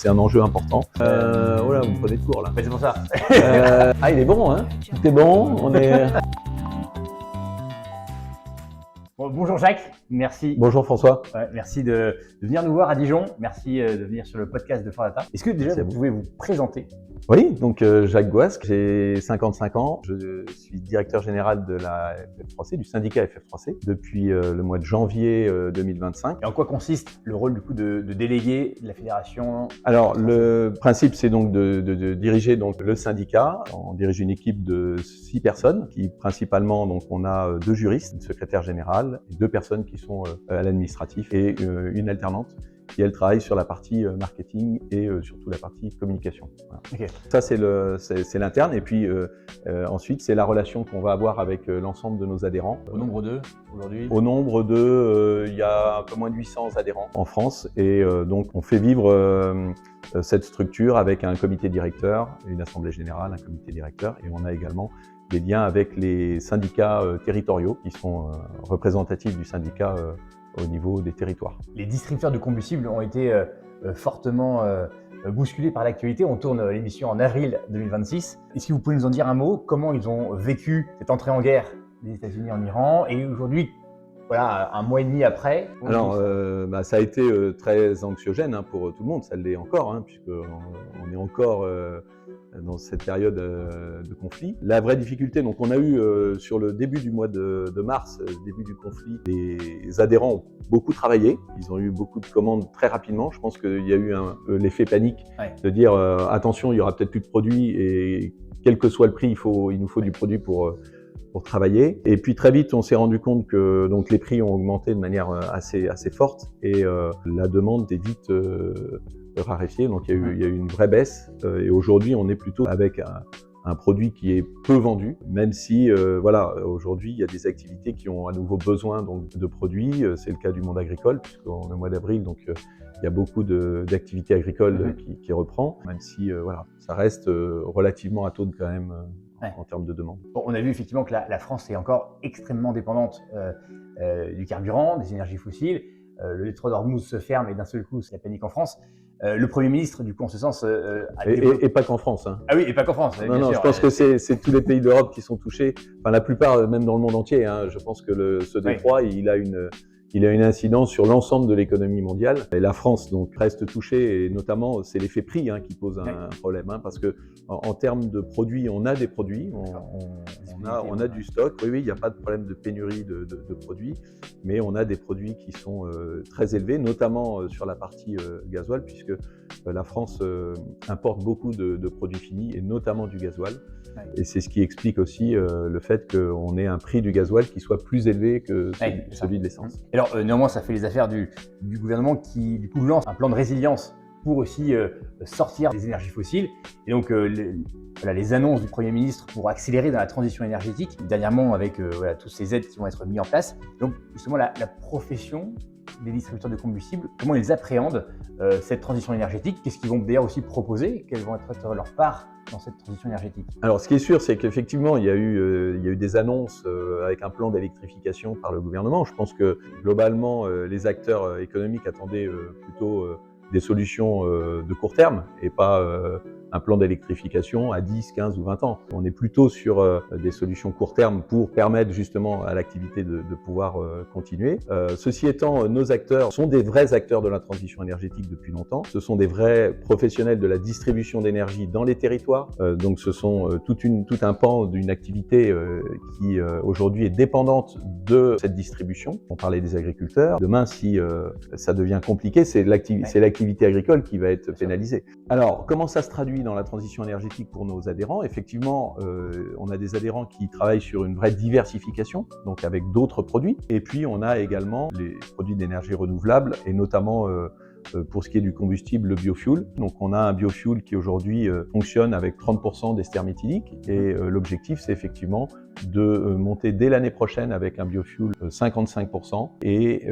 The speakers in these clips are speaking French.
c'est un enjeu important. Voilà, vous me prenez de court là. C'est pour ça. Il est bon, hein. Tout est bon, on est... Bon, bonjour Jacques, merci. Bonjour François. Merci de venir nous voir à Dijon. Merci de venir sur le podcast de Fordata. Est-ce que déjà vous pouvez vous présenter? Oui, donc Jacques Gouasque, j'ai 55 ans. Je suis directeur général de la FF3C, du syndicat FF3C, depuis le mois de janvier 2025. Et en quoi consiste le rôle du coup de délégué de la fédération? Alors le principe, c'est donc de diriger donc le syndicat. On dirige une équipe de 6 personnes, qui principalement, donc on a 2 juristes, une secrétaire générale, et 2 personnes qui sont à l'administratif et une alternante qui elle travaille sur la partie marketing et surtout la partie communication. Voilà. Okay. Ça c'est l'interne, et puis ensuite c'est la relation qu'on va avoir avec l'ensemble de nos adhérents. Au nombre de aujourd'hui? Au nombre de, il y a un peu moins de 800 adhérents en France, et donc on fait vivre cette structure avec un comité directeur, une assemblée générale, un comité directeur, et on a également des liens avec les syndicats territoriaux qui sont représentatifs du syndicat au niveau des territoires. Les distributeurs de combustibles ont été fortement bousculés par l'actualité. On tourne l'émission en avril 2026. Est-ce que vous pouvez nous en dire un mot? Comment ils ont vécu cette entrée en guerre des États-Unis en Iran? Et aujourd'hui, voilà, un mois et demi après. Alors, ça a été très anxiogène pour tout le monde, ça l'est encore, puisqu'on est encore dans cette période de conflit. La vraie difficulté, donc on a eu sur le début du mois de mars, début du conflit, les adhérents ont beaucoup travaillé, ils ont eu beaucoup de commandes très rapidement. Je pense qu'il y a eu l'effet panique, de dire attention, il y aura peut-être plus de produits, et quel que soit le prix, il nous faut du produit pour travailler. Et puis très vite, on s'est rendu compte que donc les prix ont augmenté de manière assez forte, et la demande est vite raréfiée. Donc il y a eu une vraie baisse, et aujourd'hui on est plutôt avec un produit qui est peu vendu, même si aujourd'hui il y a des activités qui ont à nouveau besoin donc de produits. C'est le cas du monde agricole, puisqu'on est au mois d'avril, donc il y a beaucoup d'activités agricoles qui reprend, même si ça reste relativement à taux quand même en termes de demande. Bon, on a vu effectivement que la France est encore extrêmement dépendante du carburant, des énergies fossiles. Le détroit d'Ormuz se ferme et d'un seul coup c'est la panique en France. Le Premier ministre, du coup, en ce sens, et pas qu'en France. Ah oui, et pas qu'en France. Non, bien sûr. Je pense que c'est tous les pays d'Europe qui sont touchés. Enfin, la plupart, même dans le monde entier. Je pense que ce détroit, il a une incidence sur l'ensemble de l'économie mondiale. Et la France donc reste touchée, et notamment c'est l'effet prix qui pose un problème, parce que en termes de produits, on a des produits, on a du stock. Oui, il n'y a pas de problème de pénurie de produits, mais on a des produits qui sont très élevés, notamment sur la partie gasoil, puisque la France importe beaucoup de produits finis, et notamment du gasoil. Et c'est ce qui explique aussi le fait qu'on ait un prix du gasoil qui soit plus élevé que celui de l'essence. Alors néanmoins, ça fait les affaires du gouvernement qui du coup lance un plan de résilience pour aussi sortir des énergies fossiles. Et donc les annonces du Premier ministre pour accélérer dans la transition énergétique, dernièrement avec toutes ces aides qui vont être mises en place. Donc justement la profession des distributeurs de combustibles, comment ils appréhendent cette transition énergétique? Qu'est-ce qu'ils vont d'ailleurs aussi proposer? Quelles vont être leur part dans cette transition énergétique? Alors, ce qui est sûr, c'est qu'effectivement, il y a eu des annonces avec un plan d'électrification par le gouvernement. Je pense que globalement, les acteurs économiques attendaient plutôt des solutions de court terme, et pas un plan d'électrification à 10, 15 ou 20 ans. On est plutôt sur des solutions court terme pour permettre justement à l'activité de pouvoir continuer. Ceci étant, nos acteurs sont des vrais acteurs de la transition énergétique depuis longtemps. Ce sont des vrais professionnels de la distribution d'énergie dans les territoires. Donc ce sont tout un pan d'une activité qui aujourd'hui est dépendante de cette distribution. On parlait des agriculteurs. Demain, si ça devient compliqué, c'est l'activité agricole qui va être pénalisée. Alors, comment ça se traduit dans la transition énergétique pour nos adhérents? Effectivement, on a des adhérents qui travaillent sur une vraie diversification, donc avec d'autres produits. Et puis, on a également les produits d'énergie renouvelable, et notamment pour ce qui est du combustible, le biofuel. Donc on a un biofuel qui aujourd'hui fonctionne avec 30% d'ester méthylique, et l'objectif c'est effectivement de monter dès l'année prochaine avec un biofuel 55% et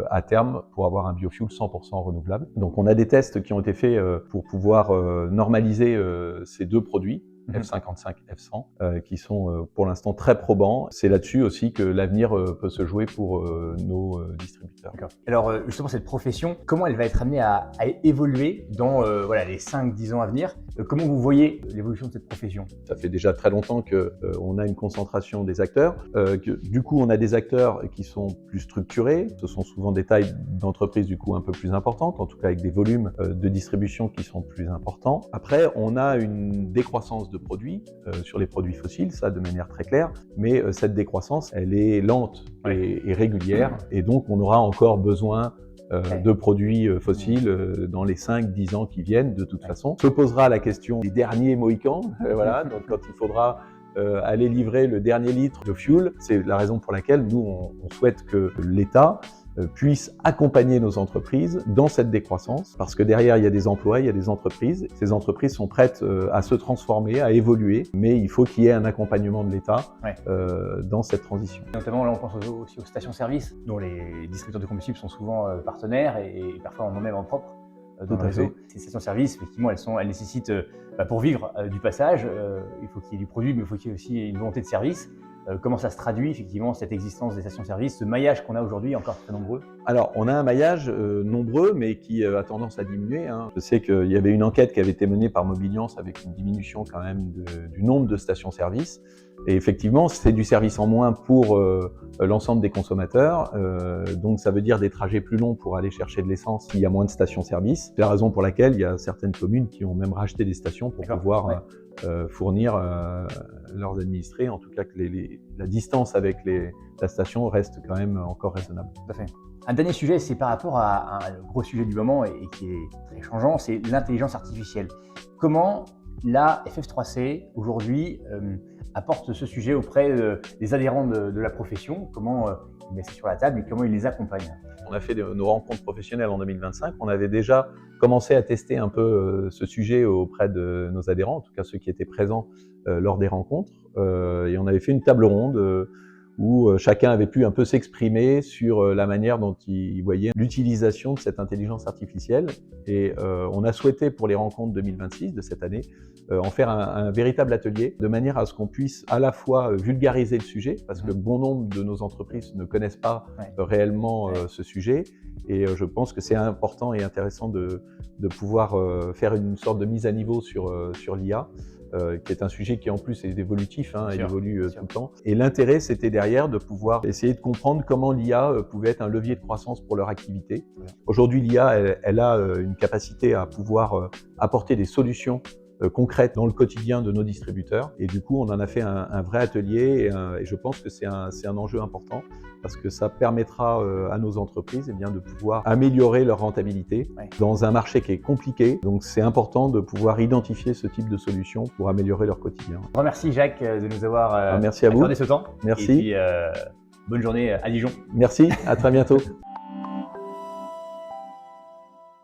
à terme pour avoir un biofuel 100% renouvelable. Donc on a des tests qui ont été faits pour pouvoir normaliser ces deux produits. F55, F100, qui sont pour l'instant très probants. C'est là-dessus aussi que l'avenir peut se jouer pour nos distributeurs. Alors justement, cette profession, comment elle va être amenée à évoluer dans les 5-10 ans à venir? Comment vous voyez l'évolution de cette profession? Ça fait déjà très longtemps qu'on a une concentration des acteurs. Du coup, on a des acteurs qui sont plus structurés. Ce sont souvent des tailles d'entreprise du coup un peu plus importantes, en tout cas avec des volumes de distribution qui sont plus importants. Après, on a une décroissance de produits sur les produits fossiles, ça de manière très claire, mais cette décroissance, elle est lente et régulière, et donc on aura encore besoin de produits fossiles dans les 5-10 ans qui viennent de toute façon. Se posera la question des derniers mohicans, voilà, donc quand il faudra aller livrer le dernier litre de fuel, c'est la raison pour laquelle nous on souhaite que l'État puisse accompagner nos entreprises dans cette décroissance, parce que derrière il y a des emplois, il y a des entreprises. Ces entreprises sont prêtes à se transformer, à évoluer, mais il faut qu'il y ait un accompagnement de l'État dans cette transition. Notamment là on pense aussi aux stations-service, dont les distributeurs de combustible sont souvent partenaires et parfois en ont même en propre dans le réseau. Ces stations-service, effectivement, elles nécessitent, pour vivre du passage, il faut qu'il y ait du produit, mais il faut qu'il y ait aussi une volonté de service. Comment ça se traduit effectivement cette existence des stations-service, ce maillage qu'on a aujourd'hui encore très nombreux? Alors, on a un maillage nombreux, mais qui a tendance à diminuer. Je sais qu'il y avait une enquête qui avait été menée par Mobiliance avec une diminution quand même du nombre de stations-service. Et effectivement, c'est du service en moins pour l'ensemble des consommateurs. Donc, ça veut dire des trajets plus longs pour aller chercher de l'essence s'il y a moins de stations-service. C'est la raison pour laquelle il y a certaines communes qui ont même racheté des stations pour pouvoir fournir leurs administrés, en tout cas que la distance avec la station reste quand même encore raisonnable. Tout à fait. Un dernier sujet, c'est par rapport à un gros sujet du moment et qui est très changeant, c'est l'intelligence artificielle. Comment la FF3C aujourd'hui apporte ce sujet auprès des adhérents de la profession? Comment il met ça sur la table et comment il les accompagne? On a fait nos rencontres professionnelles en 2025. On avait déjà commencé à tester un peu ce sujet auprès de nos adhérents, en tout cas ceux qui étaient présents lors des rencontres. Et on avait fait une table ronde où chacun avait pu un peu s'exprimer sur la manière dont il voyait l'utilisation de cette intelligence artificielle. Et on a souhaité pour les rencontres 2026 de cette année en faire un véritable atelier, de manière à ce qu'on puisse à la fois vulgariser le sujet, parce que bon nombre de nos entreprises ne connaissent pas réellement ce sujet. Et je pense que c'est important et intéressant de pouvoir faire une sorte de mise à niveau sur l'IA. Qui est un sujet qui en plus est évolutif, il évolue tout le temps. Et l'intérêt, c'était derrière de pouvoir essayer de comprendre comment l'IA pouvait être un levier de croissance pour leur activité. Aujourd'hui, l'IA, elle a une capacité à pouvoir apporter des solutions concrètes dans le quotidien de nos distributeurs. Et du coup, on en a fait un vrai atelier et je pense que c'est un enjeu important parce que ça permettra à nos entreprises de pouvoir améliorer leur rentabilité dans un marché qui est compliqué. Donc, c'est important de pouvoir identifier ce type de solutions pour améliorer leur quotidien. Je remercie Jacques de nous avoir merci à vous. accordé ce temps. Merci. Et puis, bonne journée à Dijon. Merci, à très bientôt.